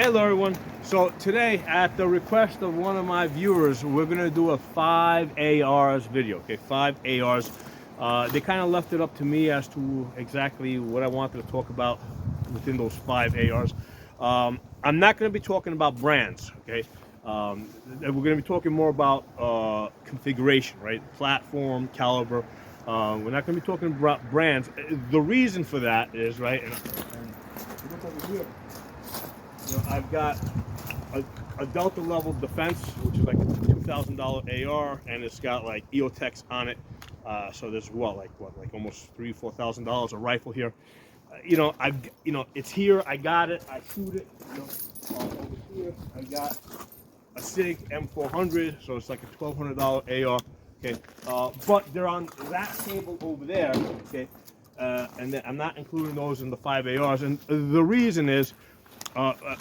Hello everyone. So today, at the request of one of my viewers, we're gonna do a 5 ARs video. Okay, 5 ARs. They kind of left it up to me as to exactly what I wanted to talk about within those 5 ARs. I'm not gonna be talking about brands. Okay, we're gonna be talking more about configuration, right? Platform, caliber. We're not gonna be talking about brands. The reason for that is, right, and look over here. You know, I've got a Delta level defense, which is like a $2,000 AR, and it's got like EOTechs on it. So there's like almost $3,000-4,000 a rifle here. It's here. I got it. I shoot it. Over here, I got a SIG M400, so it's like a $1,200 AR. Okay, but they're on that table over there. Okay, and then I'm not including those in the 5 ARs, and the reason is.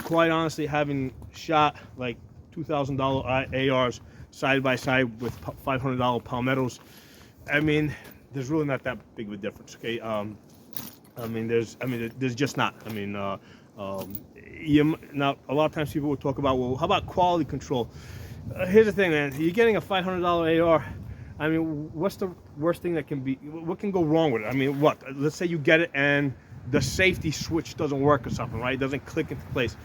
Quite honestly, having shot like $2,000 ARs side by side with $500 palmettos, I mean, there's really not that big of a difference. Okay, there's just not. Now a lot of times people will talk about, well, how about quality control? Here's the thing, man. You're getting a $500 AR. I mean, what's the worst thing that can be? What can go wrong with it? I mean, what? Let's say you get it and the safety switch doesn't work or something, right? It doesn't click into place.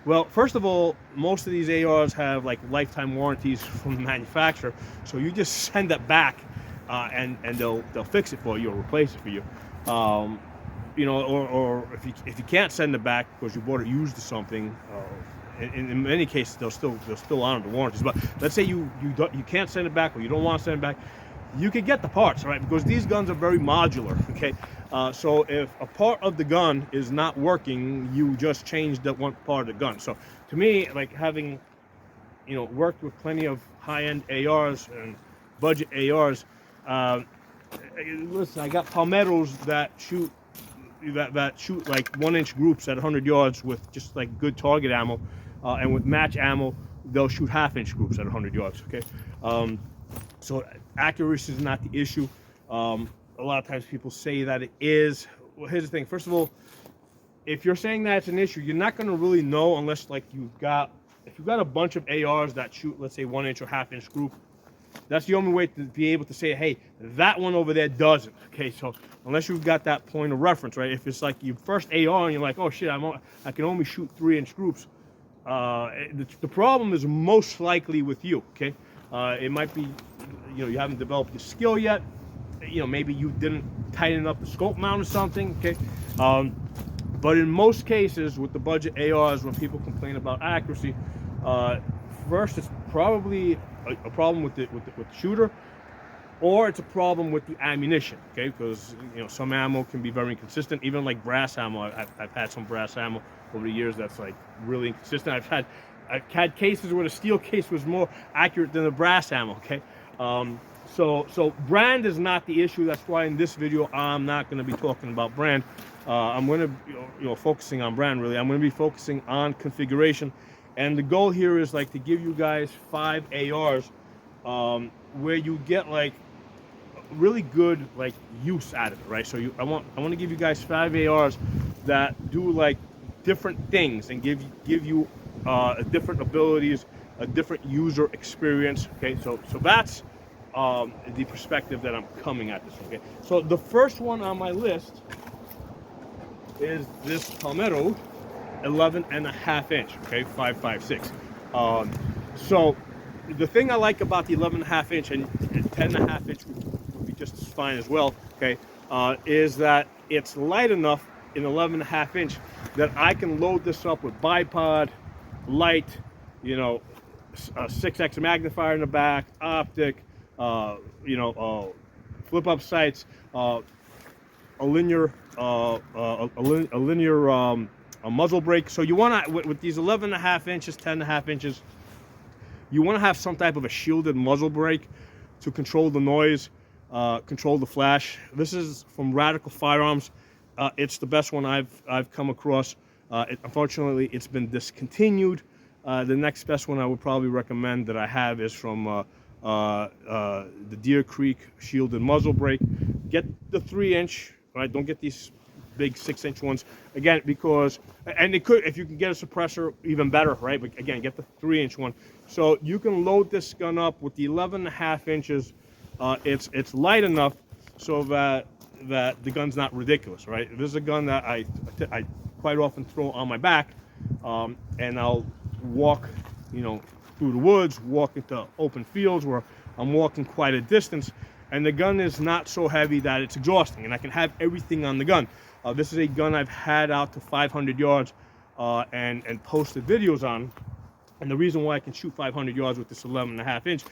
Well, first of all, most of these ARs have like lifetime warranties from the manufacturer, so you just send it back, and they'll fix it for you or replace it for you. Or if you can't send it back because you bought it used or something. In many cases, they'll still honor the warranties. But let's say you can't send it back or you don't want to send it back, you can get the parts, right? Because these guns are very modular. Okay, so if a part of the gun is not working, you just change that one part of the gun. So to me, like having worked with plenty of high-end ARs and budget ARs, listen, I got palmettos that shoot like 1-inch groups at 100 yards with just like good target ammo. And with match ammo, they'll shoot 1/2-inch groups at 100 yards. Okay, so accuracy is not the issue. A lot of times people say that it is. Well, here's the thing. First of all, if you're saying that it's an issue, you're not going to really know unless like if you've got a bunch of ARs that shoot, let's say 1-inch or 1/2-inch group. That's the only way to be able to say, hey, that one over there doesn't. Okay, so unless you've got that point of reference, right? If it's like your first AR and you're like, oh shit, I can only shoot 3-inch groups. The problem is most likely with you. Okay, it might be you haven't developed the skill yet. Maybe you didn't tighten up the scope mount or something. Okay, but in most cases with the budget ARs, when people complain about accuracy, first it's probably a problem with the shooter, or it's a problem with the ammunition. Okay, because some ammo can be very inconsistent. Even like brass ammo, I've had some brass ammo over the years that's like really inconsistent. I've had cases where the steel case was more accurate than the brass ammo. Okay, so brand is not the issue. That's why in this video I'm not going to be talking about brand. I'm going to focusing on brand really. I'm going to be focusing on configuration, and the goal here is like to give you guys 5 ARs where you get like really good like use out of it, right? So I want to give you guys 5 ARs that do like different things and give you different abilities, a different user experience. Okay, so that's the perspective that I'm coming at this. Okay, so the first one on my list is this palmetto 11.5-inch. Okay, 5.56. So the thing I like about the 11.5-inch and 10.5-inch would be just as fine as well. Okay, is that it's light enough in 11.5-inch that I can load this up with bipod, light, a 6x magnifier in the back, optic, flip up sights, a linear muzzle brake. So you want to with these 11.5 inches, 10.5 inches, you want to have some type of a shielded muzzle brake to control the noise, control the flash. This is from Radical Firearms. It's the best one I've come across. Unfortunately, it's been discontinued. The next best one I would probably recommend that I have is from the Deer Creek shielded muzzle brake. Get the 3-inch, right? Don't get these big 6-inch ones. Again, because, and it could, if you can get a suppressor, even better, right? But again, get the 3-inch one. So you can load this gun up with the 11.5 inches. It's light enough so that the gun's not ridiculous, right? This is a gun that I quite often throw on my back, and I'll walk, you know, through the woods, walk into open fields where I'm walking quite a distance, and the gun is not so heavy that it's exhausting, and I can have everything on the gun. This is a gun I've had out to 500 yards and posted videos on. And the reason why I can shoot 500 yards with this 11.5 inch,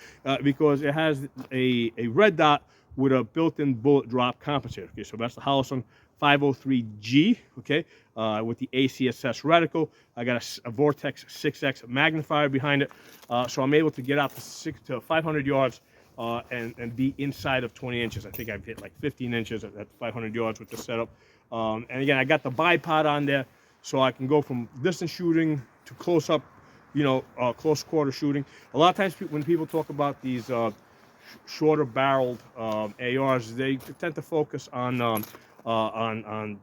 because it has a red dot with a built-in bullet drop compensator. Okay, so that's the Holosun 503G, okay, with the ACSS reticle. I got a Vortex 6X magnifier behind it, so I'm able to get out to 500 yards and be inside of 20 inches. I think I've hit like 15 inches at 500 yards with this setup. And again, I got the bipod on there, so I can go from distance shooting to close-up, you know, close quarter shooting. A lot of times when people talk about these shorter barreled ARs, they tend to focus on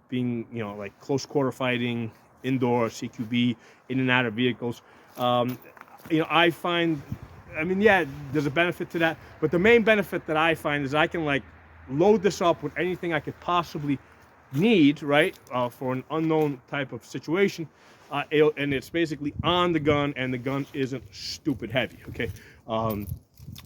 being, you know, like close quarter fighting, indoor, CQB, in and out of vehicles. You know, I find, I mean, yeah, there's a benefit to that, but the main benefit that I find is I can like load this up with anything I could possibly need, right, for an unknown type of situation, and it's basically on the gun, and the gun isn't stupid heavy, okay?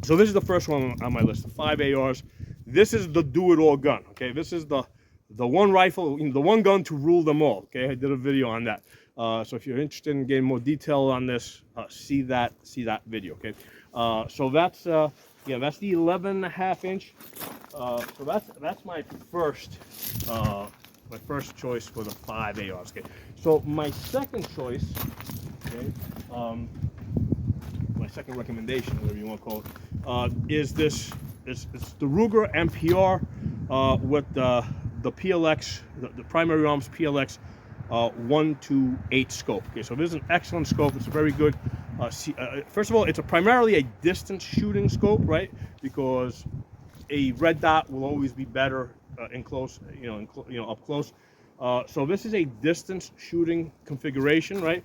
So this is the first one on my list, the 5 ARs. This is the do-it-all gun, okay? This is the one rifle, you know, the one gun to rule them all, okay? I did a video on that. So if you're interested in getting more detail on this, see that video, okay? So that's yeah, that's the 11.5 inch. So that's my first choice for the 5 ARs. Okay. So my second choice, okay, my second recommendation, whatever you want to call it, is this. It's the Ruger MPR with the PLX, the Primary Arms PLX 1-8 scope. Okay, so this is an excellent scope. It's a very good. First of all, it's primarily a distance shooting scope, right? Because a red dot will always be better in close, up close. So this is a distance shooting configuration, right?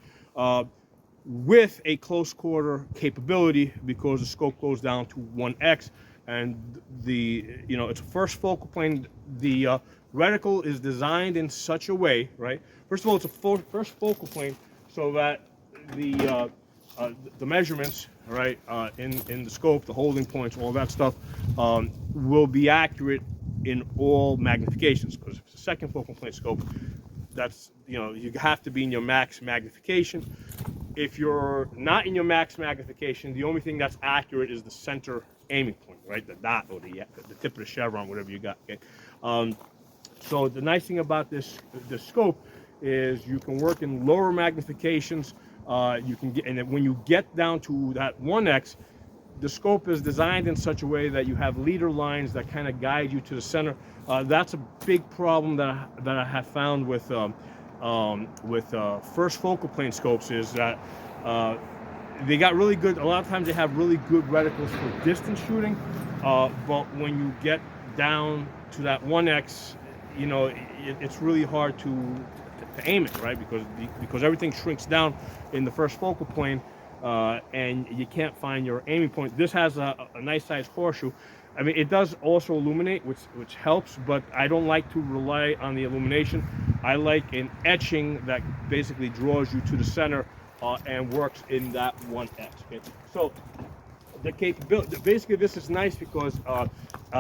With a close quarter capability, because the scope goes down to 1x, and it's a first focal plane. The reticle is designed in such a way, right? First of all, it's a first focal plane, so that the measurements, right, in the scope, the holding points, all that stuff, will be accurate in all magnifications. Because if it's a second focal plane scope, that's, you have to be in your max magnification. If you're not in your max magnification, the only thing that's accurate is the center aiming point, right? The dot or the tip of the chevron, whatever you got. Okay. So the nice thing about this scope is you can work in lower magnifications. You can get, and when you get down to that 1x, the scope is designed in such a way that you have leader lines that kind of guide you to the center. That's a big problem that I have found with first focal plane scopes, is that they got really good. A lot of times they have really good reticles for distance shooting, but when you get down to that 1x, it's really hard to aim it, right? Because everything shrinks down in the first focal plane, and you can't find your aiming point. This has a nice sized horseshoe. I mean, it does also illuminate, which helps, but I don't like to rely on the illumination. I like an etching that basically draws you to the center and works in that 1x. Okay? So the capability, basically, this is nice because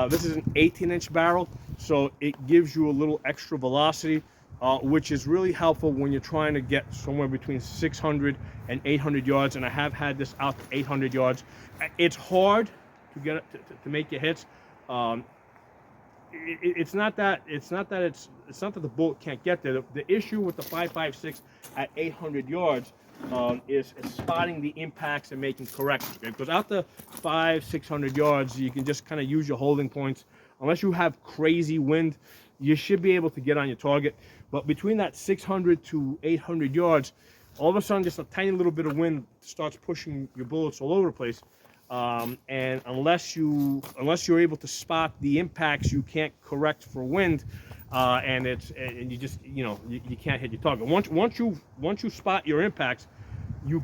this is an 18-inch barrel, so it gives you a little extra velocity, which is really helpful when you're trying to get somewhere between 600 and 800 yards. And I have had this out to 800 yards. It's hard to get to make your hits. It's not that the bullet can't get there. The issue with the 5.56 at 800 yards is spotting the impacts and making corrections. Okay? Because out to 500-600 yards, you can just kind of use your holding points. Unless you have crazy wind, you should be able to get on your target. But between that 600 to 800 yards, all of a sudden, just a tiny little bit of wind starts pushing your bullets all over the place. And unless you're able to spot the impacts you can't correct for wind, and you just, you can't hit your target. Once you spot your impacts, you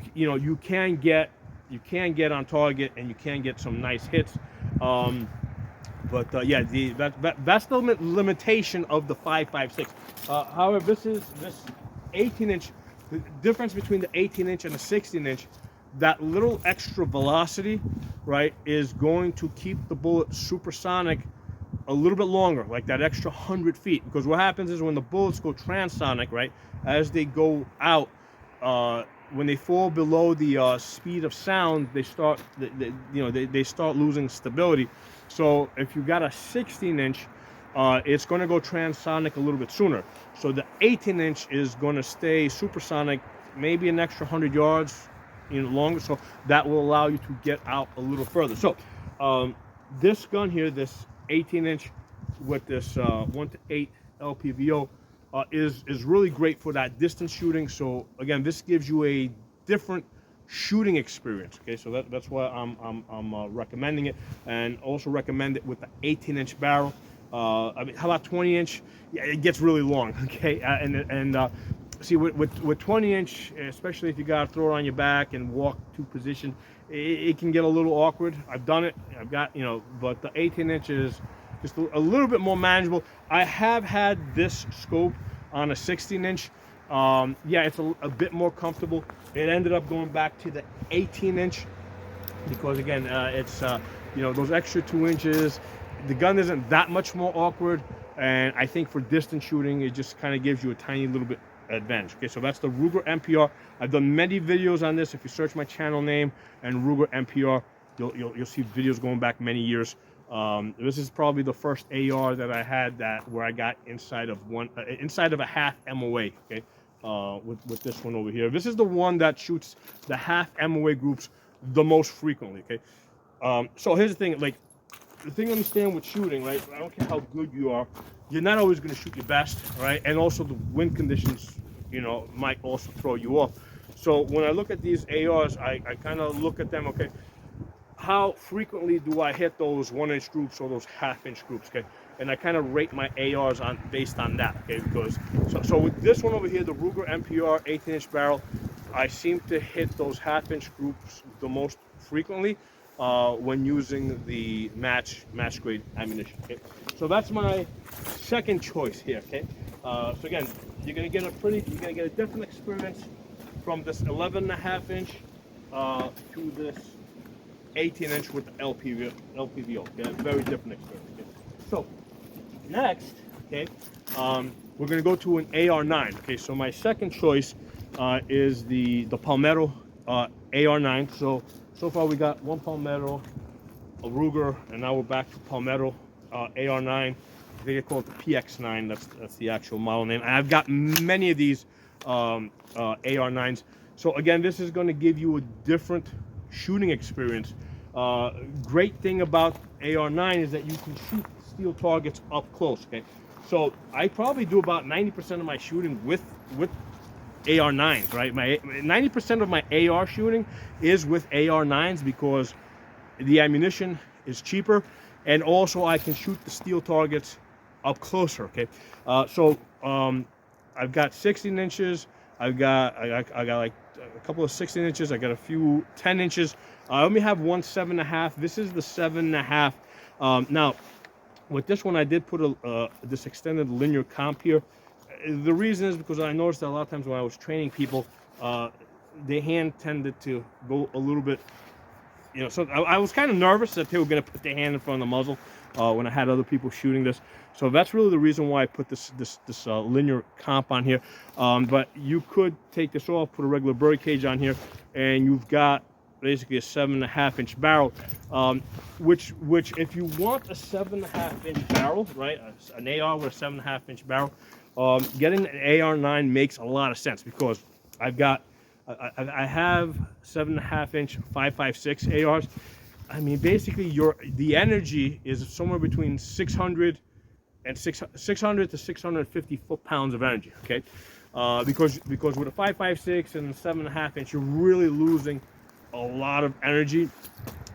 can get on target, and you can get some nice hits. Yeah, that's the limitation of the 5.56. However, this 18-inch. The difference between the 18-inch and the 16-inch, that little extra velocity, right, is going to keep the bullet supersonic a little bit longer, like that extra 100 feet. Because what happens is when the bullets go transonic, right, as they go out, when they fall below the speed of sound, they start, they start losing stability. So if you got a 16-inch, it's going to go transonic a little bit sooner. So the 18-inch is going to stay supersonic, maybe an extra 100 yards, longer. So that will allow you to get out a little further. So this gun here, this 18-inch with this 1:8 LPVO, is really great for that distance shooting. So again, this gives you a different shooting experience. Okay, so that's why I'm recommending it, and also recommend it with the 18-inch barrel. I mean, how about 20-inch? Yeah, it gets really long. Okay, see, with 20-inch, especially if you got to throw it on your back and walk to position, it can get a little awkward. I've done it. I've got, but the 18-inch is just a little bit more manageable. I have had this scope on a 16-inch. Yeah, it's a bit more comfortable. It ended up going back to the 18-inch because, again, it's those extra 2 inches. The gun isn't that much more awkward, and I think for distance shooting, it just kind of gives you a tiny little bit advantage. Okay, so that's the Ruger MPR. I've done many videos on this. If you search my channel name and Ruger MPR, you'll see videos going back many years. This is probably the first AR that I had where I got inside of a half MOA. Okay, with this one over here. This is the one that shoots the half MOA groups the most frequently. Okay, so here's the thing. Like, the thing to understand with shooting, right? I don't care how good you are, you're not always going to shoot your best, right? And also the wind conditions, might also throw you off. So when I look at these ARs, I kind of look at them. Okay, how frequently do I hit those 1-inch groups or those half-inch groups? Okay, and I kind of rate my ARs based on that. Okay, because so with this one over here, the Ruger MPR 18-inch barrel, I seem to hit those half-inch groups the most frequently when using the match grade ammunition. Okay, so that's my second choice here. Okay, so again, you're gonna get a different experience from this 11.5-inch to this 18-inch with the LPVO. Okay, very different experience. Okay? So next, okay, we're gonna go to an AR9. Okay, so my second choice is the Palmetto AR9. So far we got one Palmetto, a Ruger, and now we're back to Palmetto AR9. I think they call it the PX9. That's the actual model name. And I've got many of these AR9s. So again, this is going to give you a different shooting experience. Great thing about AR9 is that you can shoot steel targets up close. Okay, so I probably do about 90% of my shooting with AR9s, right? 90% of my AR shooting is with AR9s because the ammunition is cheaper, and also I can shoot the steel targets up closer. Okay, I've got 16 inches. I got like a couple of 16 inches. I got a few 10 inches. I only have one 7.5. This is the 7.5. Now, with this one, I did put this extended linear comp here. The reason is because I noticed that a lot of times when I was training people, their hand tended to go a little bit, so I was kind of nervous that they were going to put their hand in front of the muzzle when I had other people shooting this. So that's really the reason why I put this linear comp on here. But you could take this off, put a regular bird cage on here, and you've got basically a 7.5-inch barrel, which if you want a 7.5-inch barrel, right, an AR with a 7.5-inch barrel, getting an AR9 makes a lot of sense because I have 7.5-inch 5.56 ARs. I mean, basically the energy is somewhere between 600 to 650 foot-pounds of energy. Okay, because with a 5.56 and 7.5-inch, you're really losing a lot of energy,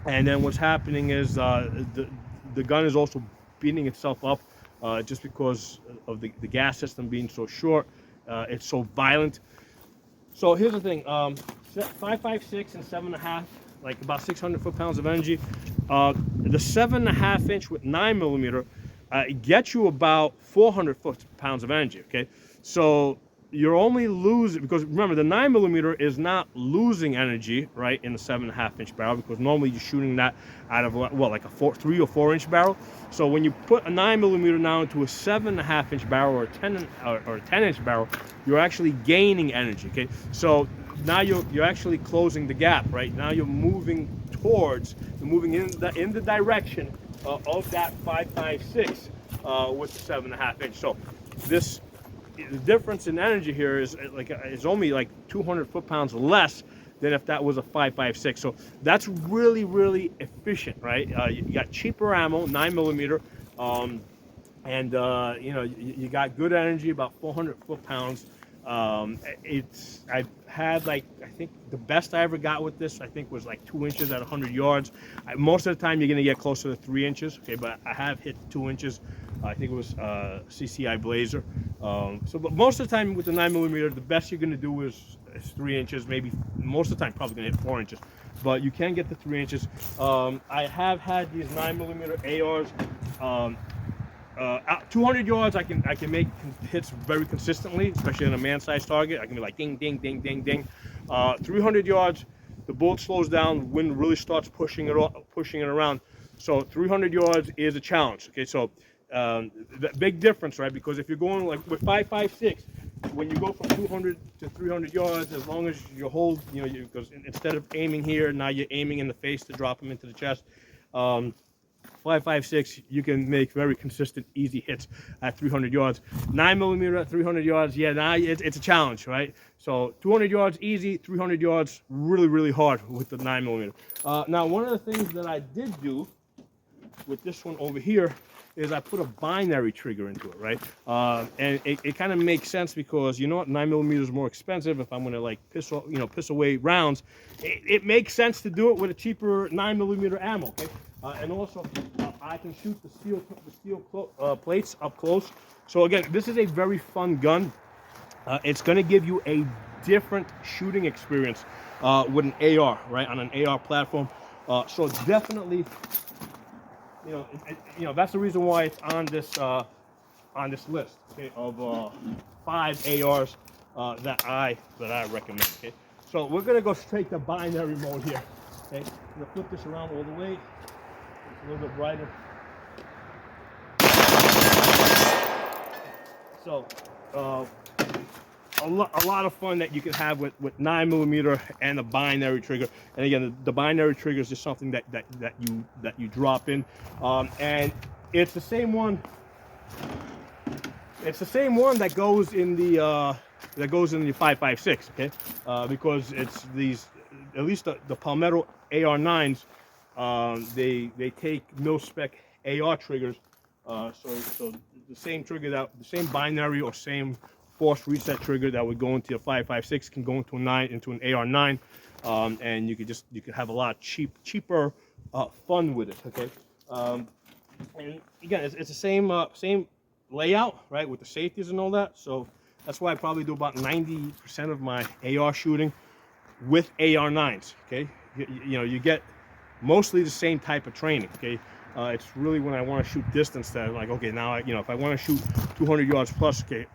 and then what's happening is the gun is also beating itself up just because of the gas system being so short. It's so violent. So here's the thing, 5.56 and 7.5, like about 600 foot-pounds of energy. The 7.5 inch with 9mm gets you about 400 foot-pounds of energy, okay? So you're only losing, because remember, the 9mm is not losing energy, right, in the 7.5 inch barrel, because normally you're shooting that out of, well, like a 3 or 4 inch barrel. So when you put a 9mm now into a 7.5 inch barrel or a 10 inch barrel, you're actually gaining energy, okay? So now you're actually closing the gap, right? Now you're moving in the direction of that 5.56 with the 7.5 inch. So the difference in energy here is only like 200 foot-pounds less than if that was a 5.56. So that's really, really efficient, right? You got cheaper ammo, 9mm, and you know, you got good energy, about 400 foot-pounds. I've had, like, I think the best I ever got with this, I think, was like 2 inches at 100 yards. Most of the time you're gonna get closer to 3 inches, okay, but I have hit 2 inches. I think it was CCI Blazer. But most of the time with the 9mm, the best you're gonna do is 3 inches, maybe most of the time probably gonna hit 4 inches. But you can get the 3 inches. I have had these 9mm ARs. 200 yards, I can make hits very consistently, especially on a man-sized target. I can be like ding, ding, ding, ding, ding. 300 yards, the bullet slows down, the wind really starts pushing it around. So 300 yards is a challenge. Okay, so the big difference, right? Because if you're going like with 5.56, when you go from 200 to 300 yards, as long as you hold, you know, because instead of aiming here, now you're aiming in the face to drop them into the chest. 5.56, you can make very consistent, easy hits at 300 yards. 9mm at 300 yards, yeah, now it's a challenge, right? So 200 yards easy, 300 yards really, really hard with the 9mm. Now, one of the things that I did do with this one over here is I put a binary trigger into it, right? And it kind of makes sense because, you know what, 9mm is more expensive. If I'm gonna like piss away rounds, it makes sense to do it with a cheaper 9mm ammo, okay? And also, I can shoot the steel plates up close. So again, this is a very fun gun. It's going to give you a different shooting experience with an AR, right, on an AR platform. So definitely, you know, that's the reason why it's on this list, okay, of 5 ARs that I recommend. Okay, so we're going to go straight to binary mode here. Okay, I'm going to flip this around all the way. A little bit brighter. So, a lot of fun that you can have with 9mm and a binary trigger. And again, the binary trigger is just something that you drop in, and it's the same one. It's the same one that goes in the 5.56. Okay, because it's these, at least the Palmetto AR9s. They take mil-spec AR triggers, so the same trigger, the same binary or same force reset trigger that would go into a 5.56 can go into an AR9, and you could have a lot cheaper fun with it. Okay, and again, it's the same layout, right, with the safeties and all that. So that's why I probably do about 90% of my AR shooting with AR9s. Okay, you know, you get mostly the same type of training. Okay, it's really when I want to shoot distance that I'm like, okay, now if I want to shoot 200 yards plus, okay,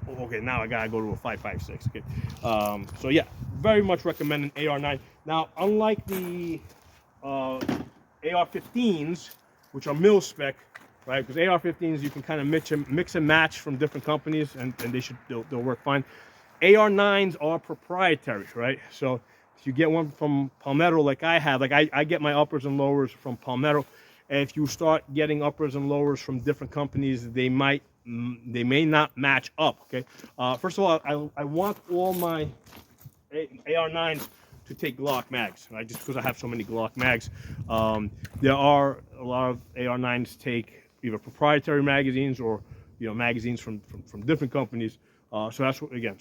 now I gotta go to a 5.56. Okay, so yeah, very much recommend an AR9. Now, unlike the AR-15s, which are mil spec, right? Because AR-15s you can kind of mix and match from different companies, and they'll work fine. AR-9s are proprietary, right? So if you get one from Palmetto, like I have, like I get my uppers and lowers from Palmetto. And if you start getting uppers and lowers from different companies, they may not match up. Okay. First of all, I want all my AR9s to take Glock mags, right? Just because I have so many Glock mags. There are a lot of AR9s take either proprietary magazines or, you know, magazines from different companies. So that's what, again,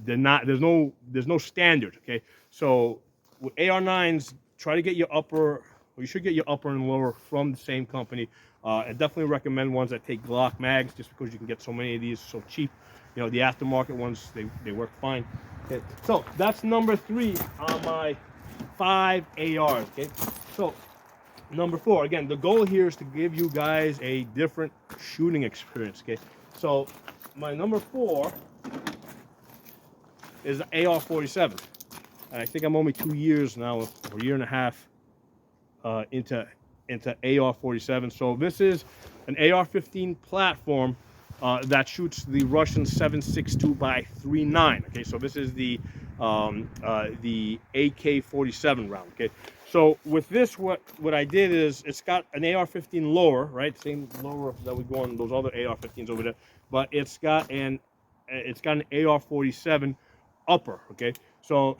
they're not, there's no standard. Okay, so with AR9s, try to get your upper, or you should get your upper and lower from the same company. I definitely recommend ones that take Glock mags, just because you can get so many of these so cheap. You know, the aftermarket ones, they work fine. Okay, so that's number 3 on my 5 ARs. Okay, so number 4, again, the goal here is to give you guys a different shooting experience. Okay, so my number 4 is the AR-47. And I think I'm only 2 years now, or a year and a half into AR-47. So this is an AR-15 platform that shoots the Russian 7.62x3.9. Okay, so this is the AK-47 round. Okay, so with this, what I did is, it's got an AR-15 lower, right? Same lower that would go on those other AR-15s over there, but it's got an AR-47 upper. Okay, so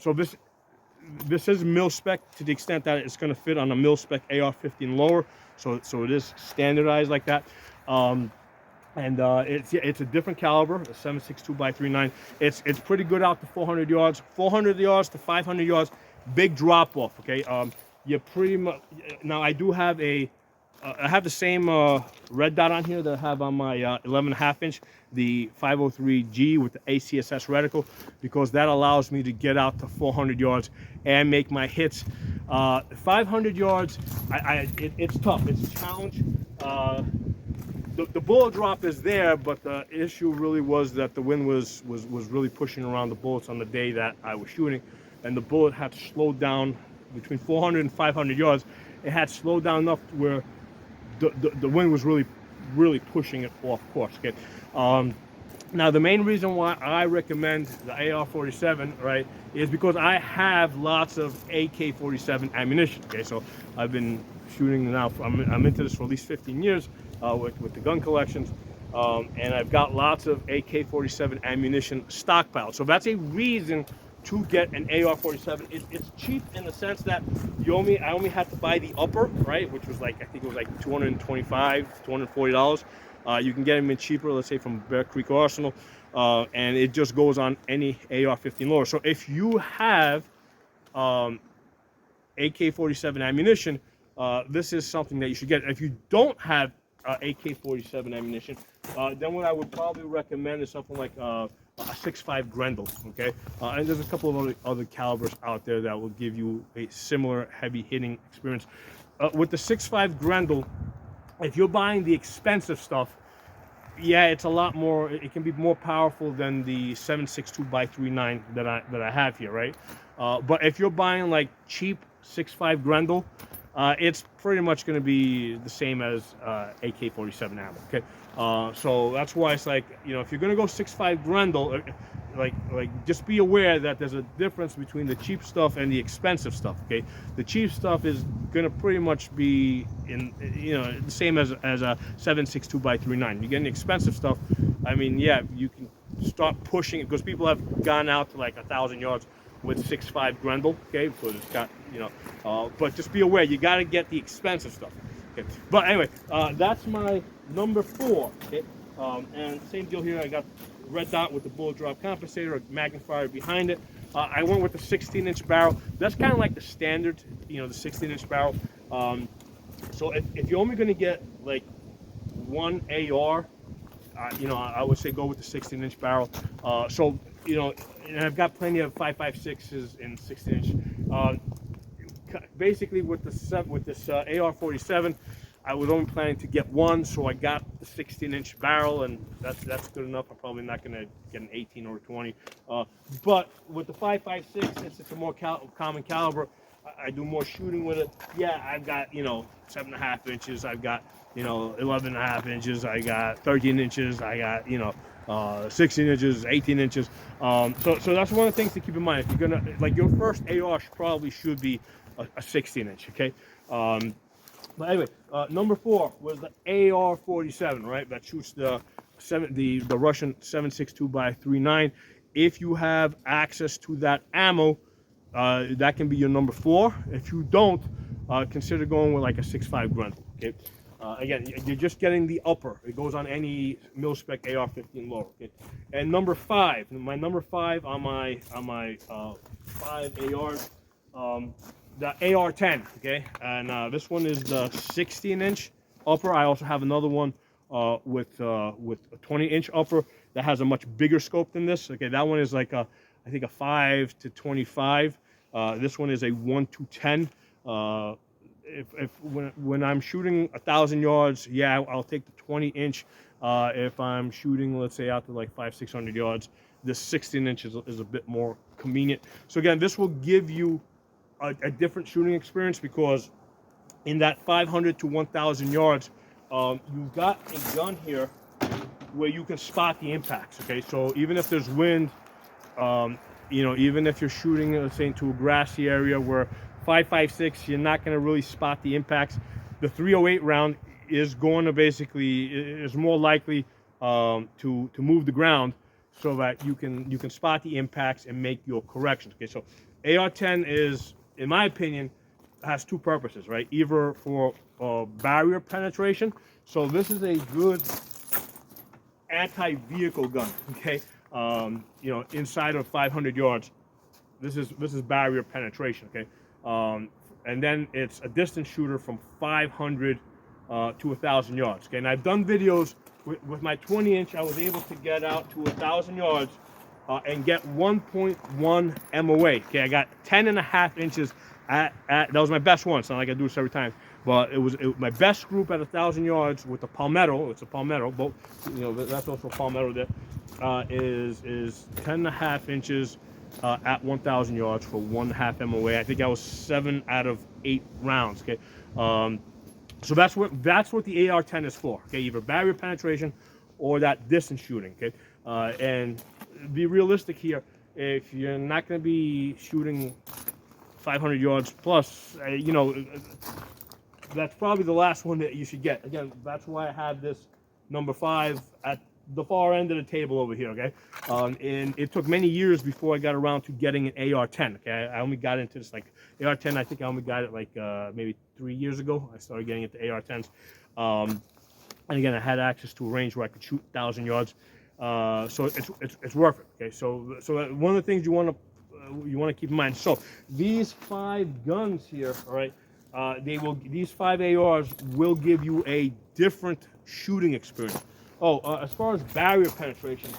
this is mil spec to the extent that it's going to fit on a mil spec AR-15 lower, so it is standardized like that. It's a different caliber, a 7.62x3.9. It's pretty good out to 400 yards, 400 yards to 500 yards. Big drop off. Okay, you pretty much, now I do have I have the same red dot on here that I have on my 11.5 inch, the 503G with the ACSS reticle, because that allows me to get out to 400 yards and make my hits. 500 yards, it's tough. It's a challenge. The bullet drop is there, but the issue really was that the wind was really pushing around the bullets on the day that I was shooting, and the bullet had slowed down between 400 and 500 yards. It had slowed down enough where the wind was really pushing it off course. Okay, now the main reason why I recommend the AR-47, right, is because I have lots of AK-47 ammunition. Okay, so I've been shooting now. I'm into this for at least 15 years with the gun collections, and I've got lots of AK-47 ammunition stockpiled. So that's a reason to get an AR-47. It's cheap in the sense that I only had to buy the upper, right, which was like, I think it was like $225, $240. You can get them in cheaper, let's say from Bear Creek Arsenal, and it just goes on any AR-15 lower. So if you have AK-47 ammunition, this is something that you should get. If you don't have AK-47 ammunition, then what I would probably recommend is something like a 6.5 Grendel. Okay, and there's a couple of other calibers out there that will give you a similar heavy hitting experience. With the 6.5 Grendel, if you're buying the expensive stuff, yeah, it's a lot more. It can be more powerful than the 7.62x3.9 that I have here, right? But if you're buying like cheap 6.5 Grendel, it's pretty much going to be the same as AK-47 ammo. Okay, so that's why it's like, you know, if you're going to go 6.5 Grendel, like just be aware that there's a difference between the cheap stuff and the expensive stuff. Okay, the cheap stuff is going to pretty much be the same as a 7.62x3.9. You get the expensive stuff, I mean, yeah, you can start pushing it, because people have gone out to like 1,000 yards with 6.5 Grendel. Okay, so it's got, but just be aware, you got to get the expensive stuff. Okay, but anyway, that's my number 4. Okay, and same deal here. I got red dot with the bullet drop compensator, a magnifier behind it. I went with the 16-inch barrel. That's kind of like the standard, the 16-inch barrel. So if you're only going to get like one AR, I would say go with the 16-inch barrel. And I've got plenty of 5.56s and 16-inch. Basically, with this AR-47, I was only planning to get one, so I got the 16-inch barrel, and that's good enough. I'm probably not going to get an 18 or a 20. But with the 5.56, since it's a more common caliber, I do more shooting with it. Yeah, I've got 7.5 inches. I've got 11.5 inches. I got 13 inches. I got 16 inches, 18 inches. So that's one of the things to keep in mind. If you're gonna, like, your first AR probably should be a 16-inch. Okay. But anyway, number 4 was the AR-47, right? That shoots the Russian 7.62x3.9. If you have access to that ammo, that can be your number 4. If you don't, consider going with like a 6.5 Grendel. Okay. Again, you're just getting the upper. It goes on any mil-spec AR-15 lower. Okay. And number 5, my number 5 on my 5 ARs, the AR-10. Okay, and this one is the 16-inch upper. I also have another one with a 20-inch upper that has a much bigger scope than this. Okay, that one is like I think a 5 to 25. This one is a 1 to 10. When I'm shooting 1,000 yards, yeah, I'll take the 20-inch. If I'm shooting, let's say, out to like 500-600 yards, this 16-inch is a bit more convenient. So again, this will give you a different shooting experience, because in that 500 to 1,000 yards, you've got a gun here where you can spot the impacts. Okay, so even if there's wind, you know, even if you're shooting, let's say, into a grassy area where 5.56, you're not going to really spot the impacts. The 308 round is going to basically is more likely to move the ground, so that you can spot the impacts and make your corrections. Okay, so AR-10 is, in my opinion, has two purposes, right? Either for barrier penetration. So this is a good anti-vehicle gun. Okay, you know, inside of 500 yards, this is barrier penetration. Okay. And then it's a distance shooter from 500 to 1,000 yards. Okay, and I've done videos with my 20-inch. I was able to get out to 1,000 yards and get 1.1 MOA. Okay, I got 10.5 inches at that was my best one. It's not like I do this every time, but it was my best group at 1,000 yards with the Palmetto. It's a Palmetto, but you know that's also a Palmetto. There is 10.5 inches. At 1,000 yards for 1.5 MOA. I think I was 7 out of 8 rounds. Okay, so that's what the AR-10 is for. Okay, either barrier penetration or that distance shooting. Okay, and be realistic here. If you're not going to be shooting 500 yards plus, you know, that's probably the last one that you should get. Again, that's why I have this number 5 at the far end of the table over here. Okay, and it took many years before I got around to getting an AR-10. Okay, I only got into this like AR-10. I think I only got it like maybe 3 years ago. I started getting into AR-10s, and again, I had access to a range where I could shoot 1,000 yards. So it's worth it. Okay, so one of the things you want to keep in mind. So these 5 guns here, all right, these 5 ARs will give you a different shooting experience. Oh, as far as barrier penetration,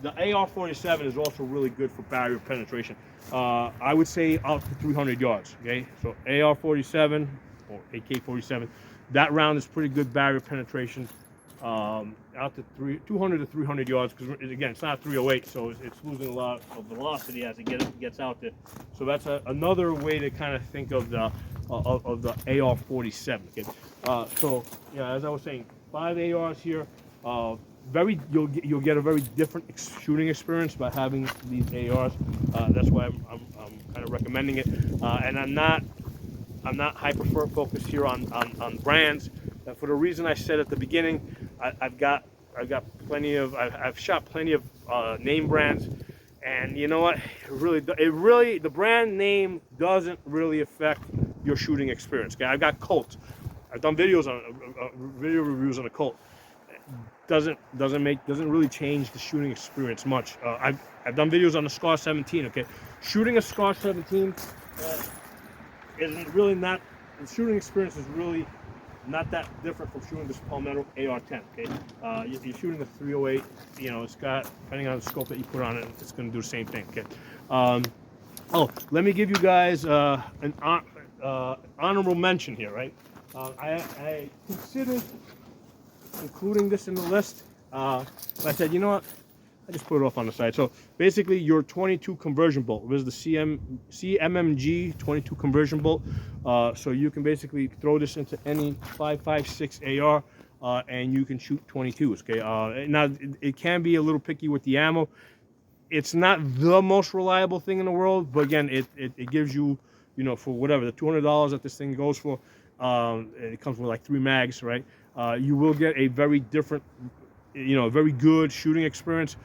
the AR-47 is also really good for barrier penetration. I would say out to 300 yards. Okay, so AR-47 or AK-47, that round is pretty good barrier penetration. Out to 200 to 300 yards, because again, it's not 308, so it's losing a lot of velocity as it gets out there. So that's another way to kind of think of the AR-47. Okay, so yeah, as I was saying, 5 ARs here. You'll get a very different shooting experience by having these ARs. That's why I'm kind of recommending it. And I'm not hyper focused here on brands. For the reason I said at the beginning, I've shot plenty of name brands, and you know what? It really the brand name doesn't really affect your shooting experience. Okay, I've got Colt. I've done videos on video reviews on a Colt. Doesn't really change the shooting experience much. I've done videos on the Scar 17. Okay, shooting a Scar 17 isn't really not. The shooting experience is really not that different from shooting this Palmetto AR-10. Okay, you're shooting a 308. You know, it's got, depending on the scope that you put on it, it's going to do the same thing. Okay. Oh, let me give you guys an honorable mention here. Right, I considered including this in the list. I said, you know what? I just put it off on the side. So basically, your 22 conversion bolt. This is the CMMG 22 conversion bolt. So you can basically throw this into any 5.56 AR, and you can shoot 22s. Okay. Now it can be a little picky with the ammo. It's not the most reliable thing in the world, but again, it gives you, you know, for whatever the $200 that this thing goes for. It comes with like 3 mags, right? You will get a very different, you know, very good shooting experience.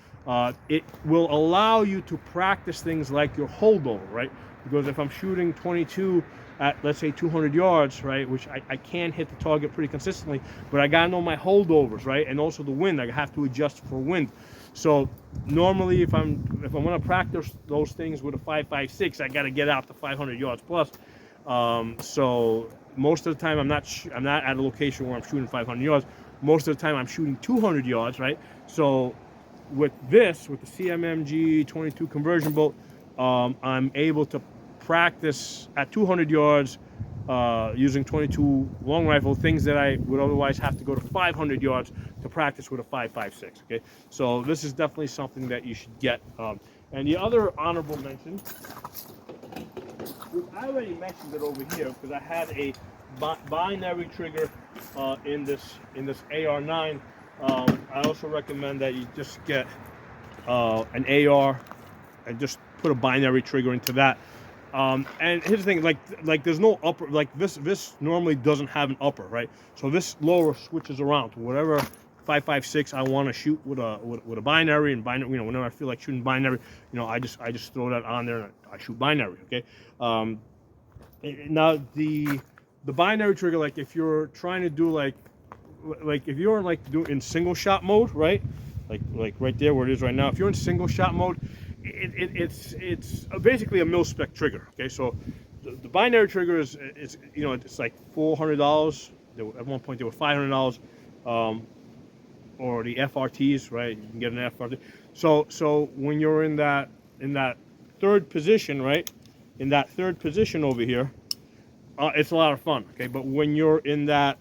It will allow you to practice things like your holdover, right? Because if I'm shooting 22 at, let's say, 200 yards, right, which I can hit the target pretty consistently, but I gotta know my holdovers, right, and also the wind. I have to adjust for wind. So normally, if I'm gonna practice those things with a 5.56, I gotta get out to 500 yards plus. So most of the time I'm not at a location where I'm shooting 500 yards. Most of the time I'm shooting 200 yards, right? So with the CMMG 22 conversion bolt, I'm able to practice at 200 yards using 22 long rifle, things that I would otherwise have to go to 500 yards to practice with a 5.56. Okay, so this is definitely something that you should get. And the other honorable mention, I already mentioned it over here because I had a binary trigger in this AR9. I also recommend that you just get an AR and just put a binary trigger into that. And here's the thing, like there's no upper, like this normally doesn't have an upper, right? So this lower switches around to whatever 5.56 I want to shoot with a binary, and binary, you know, whenever I feel like shooting binary, you know, I just throw that on there and I shoot binary. Okay. Now the binary trigger, like if you're trying to do like if you're like in single shot mode, right? Like right there where it is right now. If you're in single shot mode, it's basically a mil-spec trigger. Okay, so the binary trigger is you know, it's like $400. At one point they were $500. Or the FRTs, right? You can get an FRT. So when you're in that third position, right? In that third position over here, it's a lot of fun. Okay, but when you're in the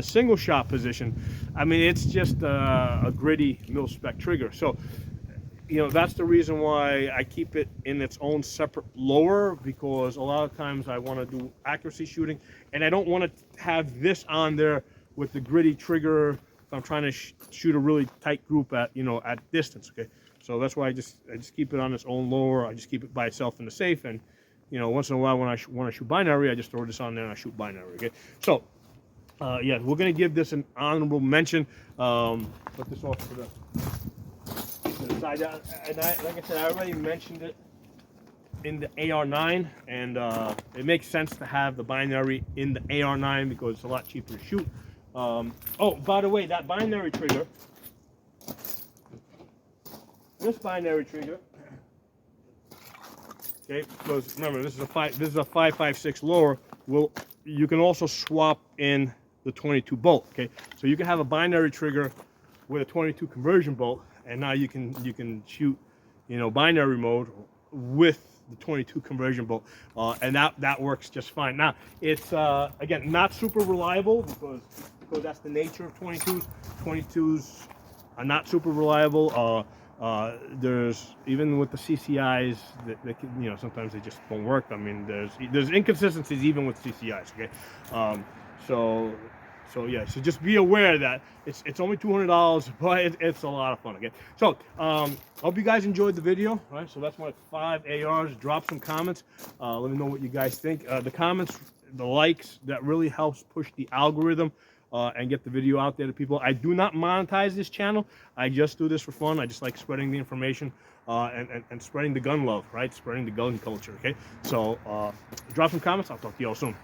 single shot position, I mean, it's just a gritty mil-spec trigger. So, you know, that's the reason why I keep it in its own separate lower, because a lot of times I want to do accuracy shooting, and I don't want to have this on there with the gritty trigger if I'm trying to shoot a really tight group at, you know, at distance. Okay, so that's why I just keep it on its own lower. I just keep it by itself in the safe, and you know, once in a while when I want to shoot binary, I just throw this on there and I shoot binary. Okay, so yeah, we're gonna give this an honorable mention. Put this off to the side. And like I said, I already mentioned it in the AR9, and it makes sense to have the binary in the AR9 because it's a lot cheaper to shoot. Oh, by the way, that binary trigger, this binary trigger, okay, because remember this is a 5.56 lower. You can also swap in the 22 bolt. Okay, so you can have a binary trigger with a 22 conversion bolt, and now you can shoot, you know, binary mode with the 22 conversion bolt, and that works just fine. Now it's again not super reliable because that's the nature of 22s. 22s are not super reliable. There's, even with the CCIs, that can, you know, sometimes they just don't work. I mean, there's inconsistencies even with CCIs. Okay, so yeah, so just be aware that it's only $200, but it's a lot of fun. Okay, so hope you guys enjoyed the video. All right, so that's my 5 ARs. Drop some comments. Let me know what you guys think. The comments, the likes, that really helps push the algorithm and get the video out there to people. I do not monetize this channel. I just do this for fun. I just like spreading the information and spreading the gun love, right? Spreading the gun culture. Okay, so drop some comments. I'll talk to you all soon.